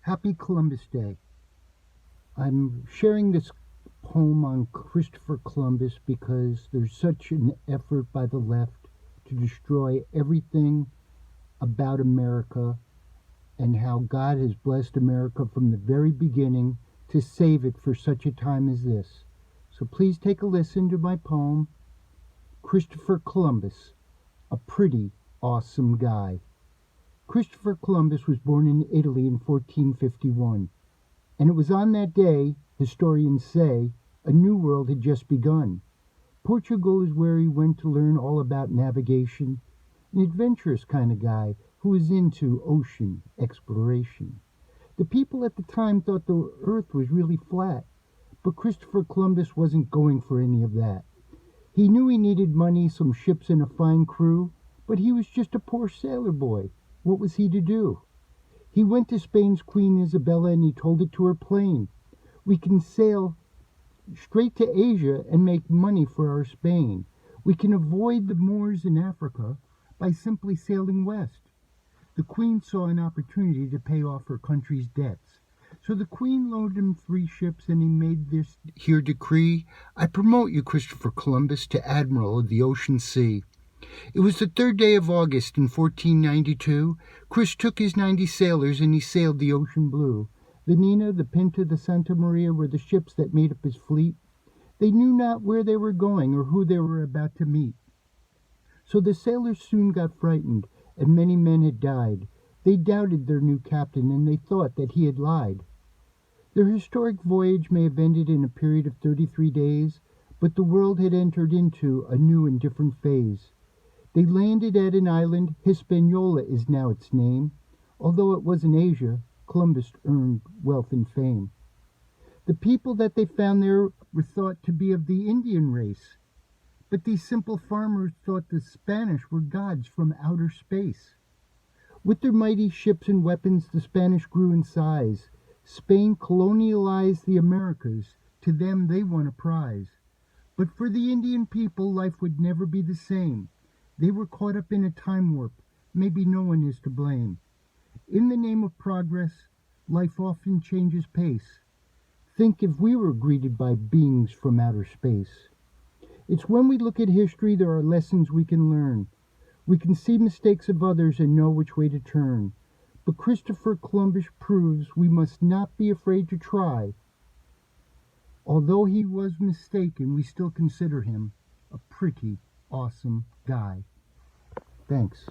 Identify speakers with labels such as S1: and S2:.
S1: Happy Columbus Day. I'm sharing this poem on Christopher Columbus because there's such an effort by the left to destroy everything about America and how God has blessed America from the very beginning to save it for such a time as this. So please take a listen to my poem, Christopher Columbus, a pretty awesome guy. Christopher Columbus was born in Italy in 1451. And it was on that day, historians say, a new world had just begun. Portugal is where he went to learn all about navigation, an adventurous kind of guy who was into ocean exploration. The people at the time thought the earth was really flat, but Christopher Columbus wasn't going for any of that. He knew he needed money, some ships, and a fine crew, but he was just a poor sailor boy. What was he to do? He went to Spain's Queen Isabella and he told it to her plain. We can sail straight to Asia and make money for our Spain. We can avoid the Moors in Africa by simply sailing west. The Queen saw an opportunity to pay off her country's debts. So the Queen loaned him 3 ships and he made this here decree: I promote you, Christopher Columbus, to Admiral of the Ocean Sea. It was the 3rd day of August in 1492. Chris took his 90 sailors and he sailed the ocean blue. The Nina, the Pinta, the Santa Maria were the ships that made up his fleet. They knew not where they were going or who they were about to meet. So the sailors soon got frightened, and many men had died. They doubted their new captain, and they thought that he had lied. Their historic voyage may have ended in a period of 33 days, but the world had entered into a new and different phase. They landed at an island. Hispaniola is now its name. Although it was in Asia, Columbus earned wealth and fame. The people that they found there were thought to be of the Indian race, but these simple farmers thought the Spanish were gods from outer space. With their mighty ships and weapons, the Spanish grew in size. Spain colonialized the Americas. To them, they won a prize. But for the Indian people, life would never be the same. They were caught up in a time warp. Maybe no one is to blame. In the name of progress, life often changes pace. Think if we were greeted by beings from outer space. It's when we look at history there are lessons we can learn. We can see mistakes of others and know which way to turn. But Christopher Columbus proves we must not be afraid to try. Although he was mistaken, we still consider him a pretty awesome guy. Thanks.